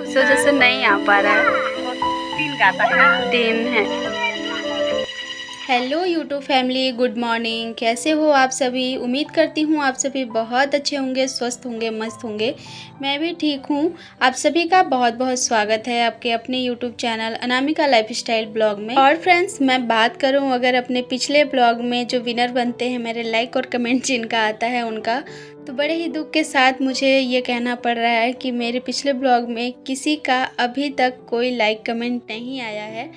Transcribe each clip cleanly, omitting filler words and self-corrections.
इस वजह से नहीं आ पा रहा है। वो 3 गाता है ना। 3 है। Hello YouTube family, good morning. कैसे हो आप सभी? उम्मीद करती हूँ आप सभी बहुत अच्छे होंगे, स्वस्थ होंगे, मस्त होंगे। मैं भी ठीक हूँ। आप सभी का बहुत बहुत स्वागत है आपके अपने YouTube channel Anamika lifestyle blog में। और फ्रेंड्स, मैं बात करूँ अगर अपने पिछले ब्लॉग में जो विनर बनते हैं मेरे लाइक और कमेंट जिनका आता है उनका, तो बड़े ही दुख के साथ मुझे ये कहना पड़ रहा है कि मेरे पिछले ब्लॉग में किसी का अभी तक कोई लाइक कमेंट नहीं आया है।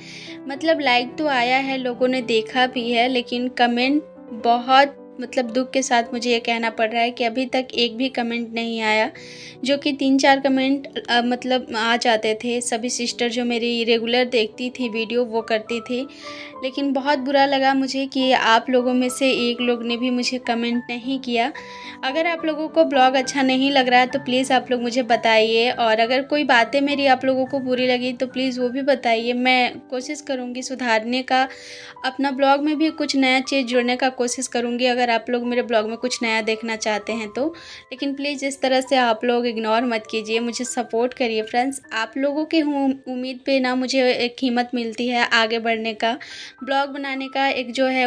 मतलब लाइक तो आया है, लोगों ने देखा भी है, लेकिन कमेंट बहुत दुख के साथ मुझे ये कहना पड़ रहा है कि अभी तक एक भी कमेंट नहीं आया। जो कि 3-4 कमेंट आ जाते थे। सभी सिस्टर जो मेरी रेगुलर देखती थी वीडियो वो करती थी, लेकिन बहुत बुरा लगा मुझे कि आप लोगों में से एक लोग ने भी मुझे कमेंट नहीं किया। अगर आप लोगों को ब्लॉग अच्छा नहीं लग रहा है तो प्लीज़ आप लोग मुझे बताइए, और अगर कोई बातें मेरी आप लोगों को बुरी लगी तो प्लीज़ वो भी बताइए। मैं कोशिश करूँगी सुधारने का, अपना ब्लॉग में भी कुछ नया चीज़ जोड़ने का कोशिश करूँगी अगर आप लोग मेरे ब्लॉग में कुछ नया देखना चाहते हैं तो। लेकिन प्लीज़ इस तरह से आप लोग इग्नोर मत कीजिए, मुझे सपोर्ट करिए फ्रेंड्स। आप लोगों की उम्मीद पे ना मुझे एक हिम्मत मिलती है आगे बढ़ने का, ब्लॉग बनाने का एक जो है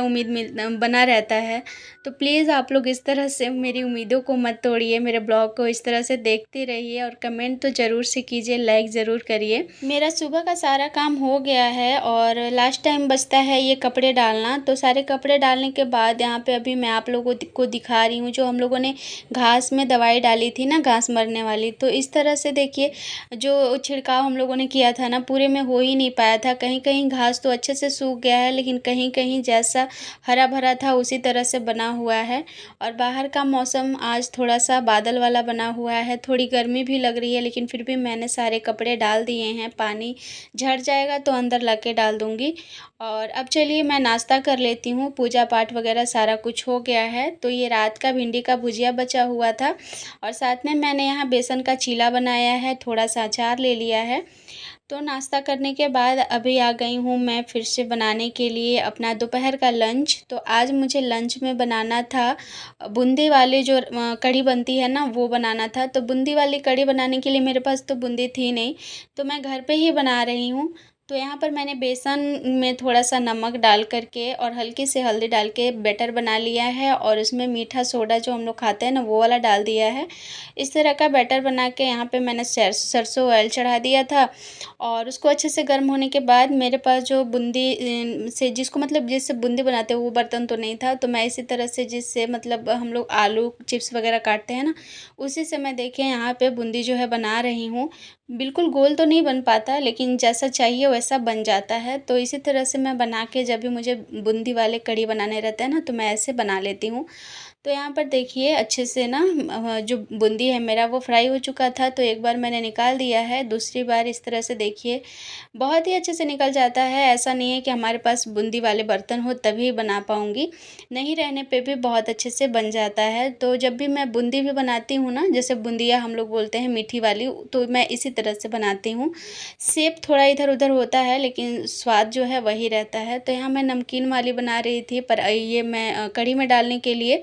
बना रहता है। तो प्लीज़ आप लोग इस तरह से मेरी उम्मीदों को मत तोड़िए, मेरे ब्लॉग को इस तरह से देखते रहिए, और कमेंट तो ज़रूर से कीजिए, लाइक ज़रूर करिए। मेरा सुबह का सारा काम हो गया है और लास्ट टाइम बचता है ये कपड़े डालना। तो सारे कपड़े डालने के बाद यहाँ पे अभी मैं आप लोगों को दिखा रही हूँ जो हम लोगों ने घास में दवाई डाली थी ना, घास मरने वाली। तो इस तरह से देखिए, जो छिड़काव हम लोगों ने किया था ना, पूरे में हो ही नहीं पाया था। कहीं कहीं घास तो अच्छे से सूख गया है, लेकिन कहीं कहीं जैसा हरा भरा था उसी तरह से बना हुआ है। और बाहर का मौसम आज थोड़ा सा बादल वाला बना हुआ है, थोड़ी गर्मी भी लग रही है, लेकिन फिर भी मैंने सारे कपड़े डाल दिए हैं। पानी झड़ जाएगा तो अंदर ला के डाल दूँगी। और अब चलिए मैं नाश्ता कर लेती हूँ। पूजा पाठ वगैरह सारा कुछ हो गया है। तो ये रात का भिंडी का भुजिया बचा हुआ था, और साथ में मैंने यहाँ बेसन का चीला बनाया है, थोड़ा सा अचार ले लिया है। तो नाश्ता करने के बाद अभी आ गई हूँ मैं फिर से बनाने के लिए अपना दोपहर का लंच। तो आज मुझे लंच में बनाना था बूंदी वाली जो कढ़ी बनती है ना, वो बनाना था। तो बूंदी वाली कढ़ी बनाने के लिए मेरे पास तो बूंदी थी नहीं, तो मैं घर पे ही बना रही हूँ। तो यहाँ पर मैंने बेसन में थोड़ा सा नमक डाल करके और हल्की से हल्दी डाल के बैटर बना लिया है, और उसमें मीठा सोडा जो हम लोग खाते हैं ना, वो वाला डाल दिया है। इस तरह का बैटर बना के यहाँ पे मैंने सरसों ऑयल चढ़ा दिया था, और उसको अच्छे से गर्म होने के बाद मेरे पास जो बूंदी से जिसको जिससे बूंदी बनाते हैं वो बर्तन तो नहीं था। तो मैं इसी तरह से जिससे हम लोग आलू चिप्स वगैरह काटते हैं ना, उसी से मैं देखिए यहाँ पे बूंदी जो है बना रही हूँ। बिल्कुल गोल तो नहीं बन पाता, लेकिन जैसा चाहिए वैसा बन जाता है। तो इसी तरह से मैं बना के, जब भी मुझे बूंदी वाले कढ़ी बनाने रहते हैं ना, तो मैं ऐसे बना लेती हूँ। तो यहाँ पर देखिए अच्छे से ना जो बूंदी है मेरा वो फ्राई हो चुका था, तो एक बार मैंने निकाल दिया है। दूसरी बार इस तरह से देखिए बहुत ही अच्छे से निकल जाता है। ऐसा नहीं है कि हमारे पास बूंदी वाले बर्तन हो तभी बना पाऊँगी, नहीं रहने पे भी बहुत अच्छे से बन जाता है। तो जब भी मैं बूंदी भी बनाती हूँ ना, जैसे बूंदिया हम लोग बोलते हैं मीठी वाली, तो मैं इसी तरह से बनाती हूँ। शेप थोड़ा इधर उधर होता है, लेकिन स्वाद जो है वही रहता है। तो यहाँ मैं नमकीन वाली बना रही थी, पर ये मैं कढ़ी में डालने के लिए।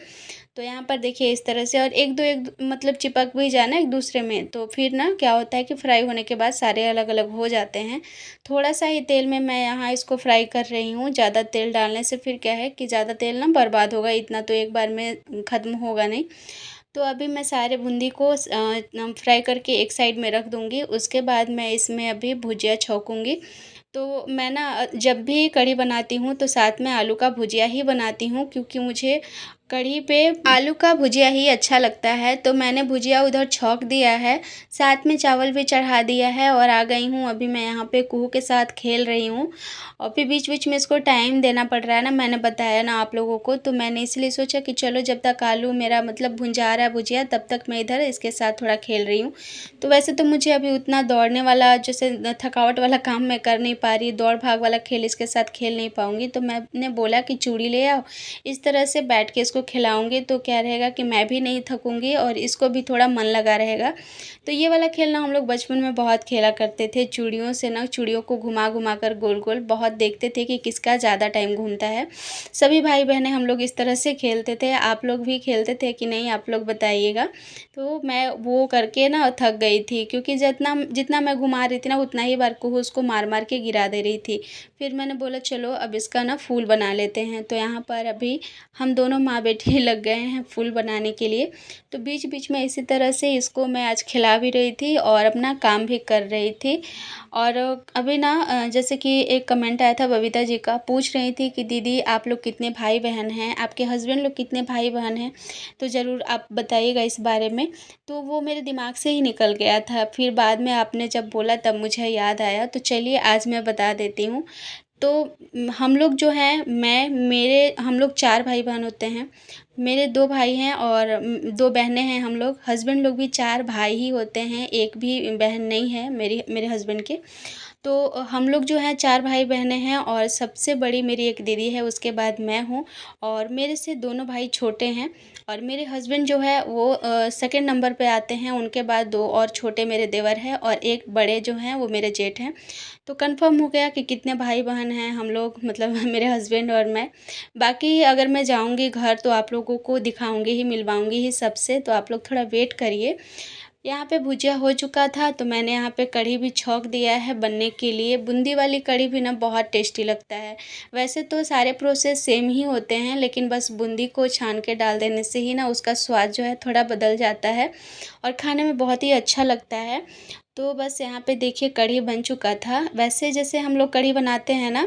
तो यहाँ पर देखिए इस तरह से, और एक दो चिपक भी जाए ना एक दूसरे में, तो फिर ना क्या होता है कि फ्राई होने के बाद सारे अलग अलग हो जाते हैं। थोड़ा सा ही तेल में मैं यहाँ इसको फ्राई कर रही हूँ। ज़्यादा तेल डालने से फिर क्या है कि ज़्यादा तेल ना बर्बाद होगा, इतना तो एक बार में ख़त्म होगा नहीं। तो अभी मैं सारे बूंदी को फ्राई करके एक साइड में रख दूँगी। उसके बाद मैं इसमें अभी भुजिया छौंकूँगी। तो मैं ना जब भी कढ़ी बनाती हूँ तो साथ में आलू का भुजिया ही बनाती हूँ, क्योंकि मुझे कढ़ी पे आलू का भुजिया ही अच्छा लगता है। तो मैंने भुजिया उधर छौंक दिया है, साथ में चावल भी चढ़ा दिया है, और आ गई हूँ अभी मैं यहाँ पे कुहू के साथ खेल रही हूँ। और फिर बीच बीच में इसको टाइम देना पड़ रहा है ना, मैंने बताया ना आप लोगों को। तो मैंने इसलिए सोचा कि चलो जब तक आलू मेरा भुंजा रहा है भुजिया, तब तक मैं इधर इसके साथ थोड़ा खेल रही हूँ। तो वैसे तो मुझे अभी उतना दौड़ने वाला जैसे थकावट वाला काम मैं कर नहीं पा रही, दौड़ भाग वाला खेल इसके साथ खेल नहीं पाऊँगी। तो मैंने बोला कि चूड़ी ले आओ, इस तरह से बैठ के इसको इसको खिलाऊँगी तो क्या रहेगा कि मैं भी नहीं थकूँगी और इसको भी थोड़ा मन लगा रहेगा। तो ये वाला खेल ना हम लोग बचपन में बहुत खेला करते थे। चूड़ियों से ना चूड़ियों को घुमा-घुमा कर गोल-गोल बहुत देखते थे कि किसका ज़्यादा टाइम घूमता है। सभी भाई-बहनें हम लोग इस तरह से खेलते थे। आप लोग भी खेलते थे कि नहीं आप लोग बताइएगा। तो मैं वो करके ना थक गई थी क्योंकि जितना जितना मैं घुमा रही थी ना उतना ही बार को उसको मार-मार के गिरा दे रही थी। फिर मैंने बोला चलो अब इसका ना फूल बना लेते हैं। तो यहाँ पर अभी हम दोनों माँ-बेटी लग गए हैं फूल बनाने के लिए। तो बीच-बीच में इसी तरह से इसको मैं आज खिला भी रही थी और अपना काम भी कर रही थी। और अभी ना जैसे कि एक कमेंट आया था बबीता जी का, पूछ रही थी कि दीदी आप लोग कितने भाई-बहन हैं? आपके हस्बैंड लोग कितने भाई-बहन हैं? तो ज़रूर आप बताइएगा इस बारे में। तो वो मेरे दिमाग से ही निकल गया था, फिर बाद में आपने जब बोला तब मुझे याद आया, तो चलिए आज मैं बता देती हूँ। तो हम लोग जो हैं हम लोग 4 भाई-बहन होते हैं। मेरे 2 भाई हैं और 2 बहनें हैं हम लोग। हस्बैंड लोग भी 4 भाई ही होते हैं, एक भी बहन नहीं है मेरे हस्बैंड के। तो हम लोग जो हैं 4 भाई-बहनें हैं और सबसे बड़ी मेरी एक दीदी है, उसके बाद मैं हूँ और मेरे से दोनों भाई छोटे हैं और मेरे हस्बैंड जो है वो सेकंड नंबर पे आते हैं, उनके बाद 2 और छोटे मेरे देवर हैं और एक बड़े जो हैं वो मेरे जेठ हैं। तो कन्फर्म हो गया कि कितने भाई-बहन हैं हम लोग मतलब मेरे हस्बैंड और मैं। बाकी अगर मैं जाऊँगी घर तो आप लोगों को दिखाऊँगी ही, मिलवाऊँगी ही सबसे, तो आप लोग थोड़ा वेट करिए। यहाँ पे भुजिया हो चुका था तो मैंने यहाँ पे कढ़ी भी छौंक दिया है बनने के लिए। बूंदी वाली कढ़ी भी ना बहुत टेस्टी लगता है। वैसे तो सारे प्रोसेस सेम ही होते हैं लेकिन बस बूंदी को छान के डाल देने से ही ना उसका स्वाद जो है थोड़ा बदल जाता है और खाने में बहुत ही अच्छा लगता है। तो बस यहाँ पे देखिए कढ़ी बन चुका था। वैसे जैसे हम लोग कढ़ी बनाते हैं ना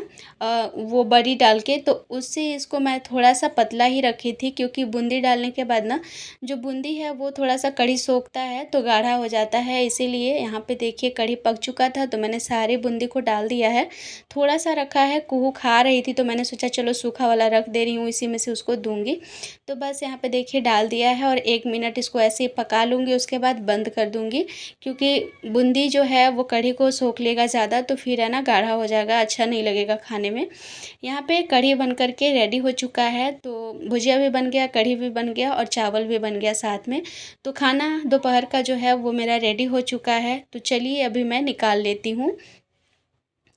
वो बड़ी डाल के, तो उससे इसको मैं थोड़ा-सा पतला ही रखी थी क्योंकि बूंदी डालने के बाद ना जो बूंदी है वो थोड़ा-सा कढ़ी सोखता है तो गाढ़ा हो जाता है, इसीलिए यहाँ पे देखिए कढ़ी पक चुका था तो मैंने सारी बूंदी को डाल दिया है। थोड़ा-सा रखा है, कुहू खा रही थी तो मैंने सोचा चलो सूखा वाला रख दे रही हूँ, इसी में से उसको दूँगी। तो बस यहाँ पे देखिए डाल दिया है और 1 मिनट इसको ऐसे ही पका लूँगी, उसके बाद बंद कर दूँगी क्योंकि बूंदी जो है वो कढ़ी को सोख लेगा ज़्यादा तो फिर है ना गाढ़ा हो जाएगा, अच्छा नहीं लगेगा खाने में। यहाँ पे कढ़ी बन कर के रेडी हो चुका है, तो भुजिया भी बन गया, कढ़ी भी बन गया और चावल भी बन गया साथ में। तो खाना दोपहर का जो है वो मेरा रेडी हो चुका है, तो चलिए अभी मैं निकाल लेती हूँ।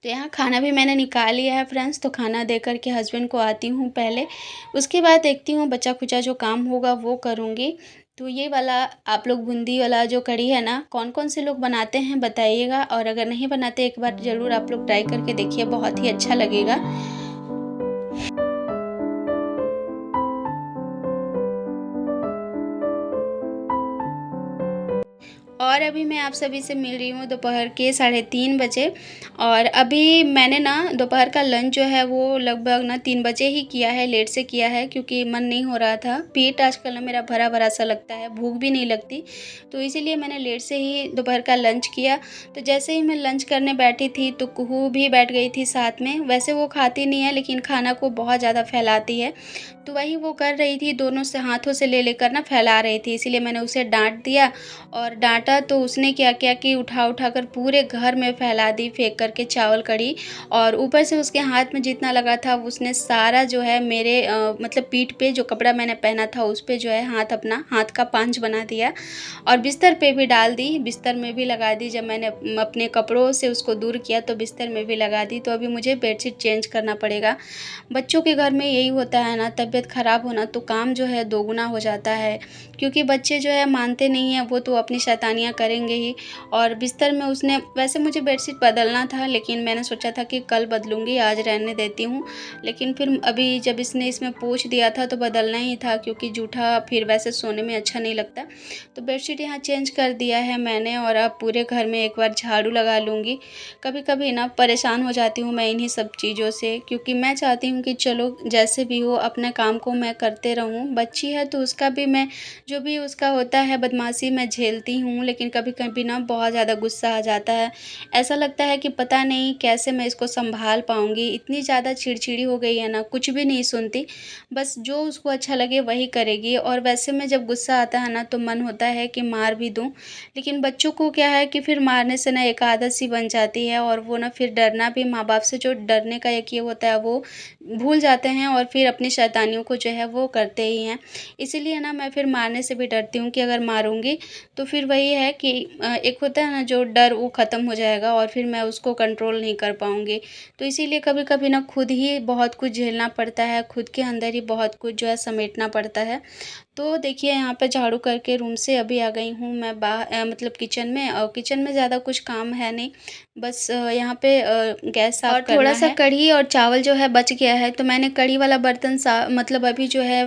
तो यहाँ खाना भी मैंने निकाल लिया है फ्रेंड्स, तो खाना दे कर के हस्बैंड को आती हूँ पहले, उसके बाद देखती हूँ बचा-खुचा जो काम होगा वो करूँगी। तो ये वाला आप लोग बूंदी वाला जो कढ़ी है ना, कौन-कौन से लोग बनाते हैं बताइएगा और अगर नहीं बनाते एक बार ज़रूर आप लोग ट्राई करके देखिए, बहुत ही अच्छा लगेगा। और अभी मैं आप सभी से मिल रही हूँ दोपहर के 3:30 बजे और अभी मैंने ना दोपहर का लंच जो है वो लगभग ना 3 बजे ही किया है, लेट से किया है क्योंकि मन नहीं हो रहा था। पेट आजकल ना मेरा भरा-भरा सा लगता है, भूख भी नहीं लगती, तो इसीलिए मैंने लेट से ही दोपहर का लंच किया। तो जैसे ही मैं लंच करने बैठी थी तो कुहू भी बैठ गई थी साथ में। वैसे वो खाती नहीं है लेकिन खाना को बहुत ज़्यादा फैलाती है, तो वही वो कर रही थी, दोनों से हाथों से ले लेकर ना फैला रही थी, इसीलिए मैंने उसे डाँट दिया और डाँटा तो उसने क्या किया कि उठा-उठा कर पूरे घर में फैला दी फेंक कर के चावल कढ़ी और ऊपर से उसके हाथ में जितना लगा था उसने सारा जो है मेरे मतलब पीठ पे जो कपड़ा मैंने पहना था उस पे जो है अपना हाथ का पाँच बना दिया और बिस्तर पे भी डाल दी, बिस्तर में भी लगा दी। जब मैंने अपने कपड़ों से उसको दूर किया तो बिस्तर में भी लगा दी। तो अभी मुझे बेडशीट चेंज करना पड़ेगा। बच्चों के घर में यही होता है ना, तबीयत ख़राब होना तो काम जो है दोगुना हो जाता है क्योंकि बच्चे जो है मानते नहीं हैं, वो तो अपनी शैतानियाँ करेंगे ही। और बिस्तर में उसने वैसे मुझे बेडशीट बदलना था लेकिन मैंने सोचा था कि कल बदलूँगी, आज रहने देती हूँ। लेकिन फिर अभी जब इसने इसमें पोंछ दिया था तो बदलना ही था क्योंकि जूठा फिर वैसे सोने में अच्छा नहीं लगता। तो बेडशीट यहाँ चेंज कर दिया है मैंने और अब पूरे घर में एक बार झाड़ू लगा लूँगी। कभी-कभी ना परेशान हो जाती हूँ मैं इन्हीं सब चीज़ों से क्योंकि मैं चाहती हूँ कि चलो जैसे भी हो अपने काम को मैं करते रहूँ। बच्ची है तो उसका भी मैं जो भी उसका होता है बदमाशी मैं झेलती हूँ, लेकिन कभी-कभी ना बहुत ज़्यादा गुस्सा आ जाता है। ऐसा लगता है कि पता नहीं कैसे मैं इसको सँभाल पाऊँगी, इतनी ज़्यादा चिड़चिड़ी हो गई है ना, कुछ भी नहीं सुनती, बस जो उसको अच्छा लगे वही करेगी। और वैसे में जब गुस्सा आता है ना तो मन होता है कि मार भी दूँ, लेकिन बच्चों को क्या है कि फिर मारने से ना एक आदत सी बन जाती है और वो ना फिर डरना भी माँ-बाप से जो डरने का एक ये होता है वो भूल जाते हैं और फिर अपनी शैतानियों को जो है वो करते ही हैं। इसीलिए ना मैं फिर मारने से भी डरती हूँ कि अगर मारूँगी तो फिर वही है कि एक होता है ना जो डर वो ख़त्म हो जाएगा और फिर मैं उसको कंट्रोल नहीं कर पाऊँगी। तो इसीलिए कभी-कभी ना खुद ही बहुत कुछ झेलना पड़ता है, खुद के अंदर ही बहुत कुछ जो है समेटना पड़ता है। तो देखिए यहाँ पे झाड़ू करके रूम से अभी आ गई हूँ मैं मतलब किचन में, और किचन में ज़्यादा कुछ काम है नहीं, बस यहाँ पे गैस साफ़ करना है। और थोड़ा-सा कढ़ी और चावल जो है बच गया है, तो मैंने कढ़ी वाला बर्तन मतलब अभी जो है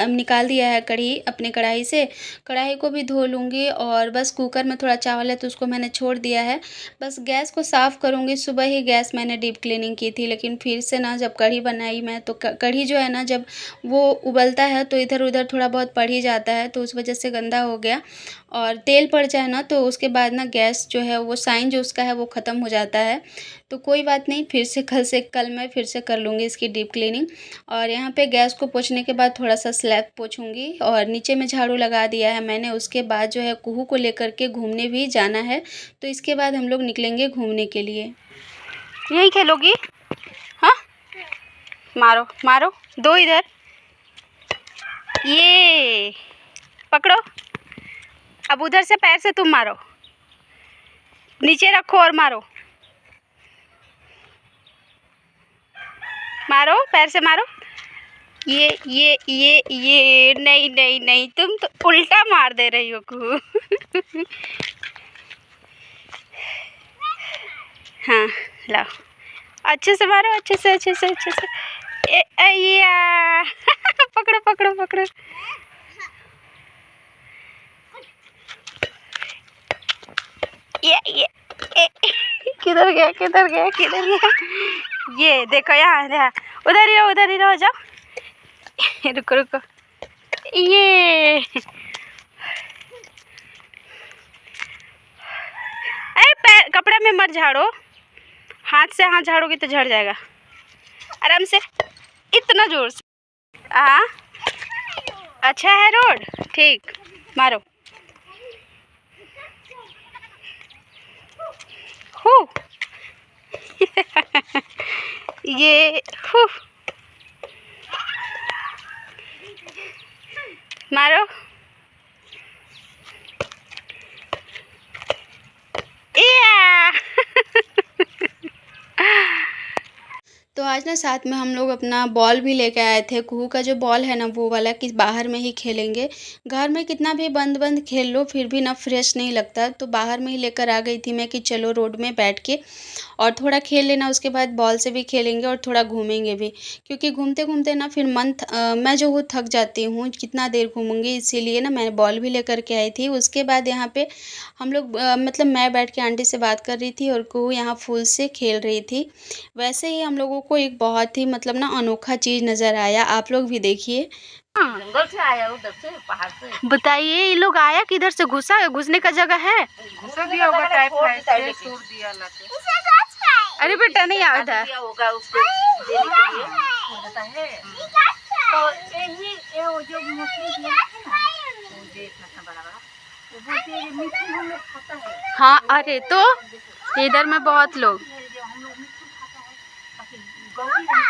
निकाल दिया है कढ़ी अपनी कढ़ाई से। कढ़ाई को भी धो लूँगी और बस कुकर में थोड़ा चावल है तो उसको मैंने छोड़ दिया है। बस गैस को साफ़ करूँगी, सुबह ही गैस मैंने डीप क्लीनिंग की थी, लेकिन फिर से ना जब कढ़ी बनाई मैं तो कढ़ी जो है ना जब वो उबलता है तो इधर-उधर थोड़ा बहुत पड़ ही जाता है, तो उस वजह से गंदा हो गया। और तेल पड़ जाए ना तो उसके बाद ना गैस जो है वो शाइन जो उसका है वो ख़त्म हो जाता है। तो कोई बात नहीं, फिर से कल मैं फिर से कर लूँगी इसकी डीप क्लीनिंग। और यहाँ पे गैस को पोंछने के बाद थोड़ा-सा स्लैब पोंछूँगी और नीचे में झाड़ू लगा दिया है मैंने। उसके बाद जो है कुहू को लेकर के घूमने भी जाना है, तो इसके बाद हम लोग निकलेंगे घूमने के लिए। यहीं खेलोगी? हाँ? मारो, मारो, दो इधर। ये पकड़ो। अब उधर से पैर से तुम मारो, नीचे रखो और मारो, मारो पैर से मारो। ये नहीं नहीं नहीं, तुम तो उल्टा मार दे रही हो कू। हाँ लाओ, अच्छे से मारो, अच्छे से। या पकड़ो पकड़ो पकड़ो। ये किधर गया? ये देखो यहाँ, उधर ही रहो जाओ। रुको। ये पैर कपड़े में मत झाड़ो, हाथ से हाथ झाड़ोगी तो झड़ जाएगा। आराम से, इतना जोर से। हाँ अच्छा है रोड, ठीक, मारो। ये मारो। तो आज ना साथ में हम लोग अपना बॉल भी लेके आए थे। कुहू का जो बॉल है ना वो वाला, कि बाहर में ही खेलेंगे। घर में कितना भी बंद खेल लो फिर भी ना फ्रेश नहीं लगता, तो बाहर में ही लेकर आ गई थी मैं कि चलो रोड में बैठ के और थोड़ा खेल लेना, उसके बाद बॉल से भी खेलेंगे और थोड़ा घूमेंगे भी। क्योंकि घूमते-घूमते ना फिर मैं जो हूँ थक जाती हूँ, कितना देर घूमूँगी, इसीलिए ना मैं बॉल भी लेकर के आई थी। उसके बाद यहाँ पे हम लोग मतलब मैं बैठ के आंटी से बात कर रही थी और कुहू यहाँ फूल से खेल रही थी। वैसे ही हम लोगों को एक बहुत ही मतलब ना अनोखा चीज़ नज़र आया, आप लोग भी देखिए। जंगल से आया, उधर से पहाड़ से। बताइए ये लोग आया किधर से? घुसने का जगह है? घुसा दिया होगा, टाइप से छोड़ दिया लाके। अरे बेटा नहीं आओ इधर। दिया होगा उसको देने के लिए, होता है। तो ये वो जो मछली है ना, वो जो इतना बड़ा, वो बोलते हैं मीठी हम लोग खाता है। हाँ अरे तो इधर में बहुत लोग। जो हम लोग मीठी खाता है, बाकी गौरी नहीं खाता है।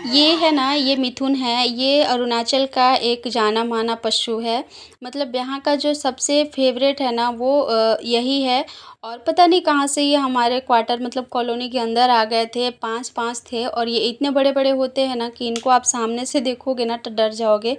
ये है ना, ये मिथुन है, ये अरुणाचल का एक जाना माना पशु है। मतलब यहाँ का जो सबसे फेवरेट है ना वो यही है। और पता नहीं कहाँ से ये हमारे क्वार्टर मतलब कॉलोनी के अंदर आ गए थे, 5 थे और ये इतने बड़े-बड़े होते हैं ना कि इनको आप सामने से देखोगे ना तो डर जाओगे।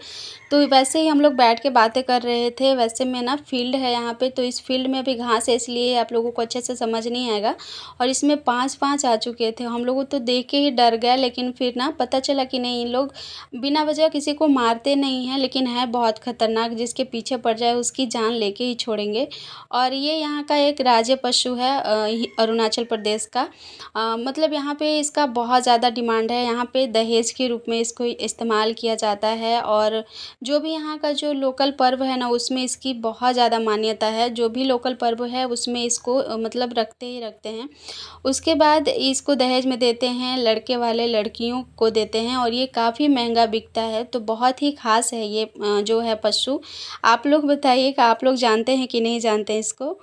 तो वैसे ही हम लोग बैठ के बातें कर रहे थे, वैसे में ना फील्ड है यहाँ पे, तो इस फील्ड में अभी घास है इसलिए आप लोगों को अच्छे से समझ नहीं आएगा। और इसमें 5 आ चुके थे, हम लोगों तो देख के ही डर गए, लेकिन फिर ना पता चला कि नहीं, इन लोग बिना वजह किसी को मारते नहीं हैं, लेकिन है बहुत खतरनाक, जिसके पीछे पड़ जाए उसकी जान लेके ही छोड़ेंगे। और ये यहाँ का एक राज्य पशु है अरुणाचल प्रदेश का। मतलब यहाँ पे इसका बहुत ज़्यादा डिमांड है। यहाँ पे दहेज के रूप में इसको इस्तेमाल किया जाता है और जो भी यहाँ का जो लोकल पर्व है ना उसमें इसकी बहुत ज़्यादा मान्यता है। जो भी लोकल पर्व है उसमें इसको मतलब रखते ही रखते हैं। उसके बाद इसको दहेज में देते हैं, लड़के वाले लड़कियों को देते हैं और ये काफ़ी महंगा बिकता है। तो बहुत ही ख़ास है ये जो है पशु। आप लोग बताइए कि आप लोग जानते हैं कि नहीं जानते हैं इसको?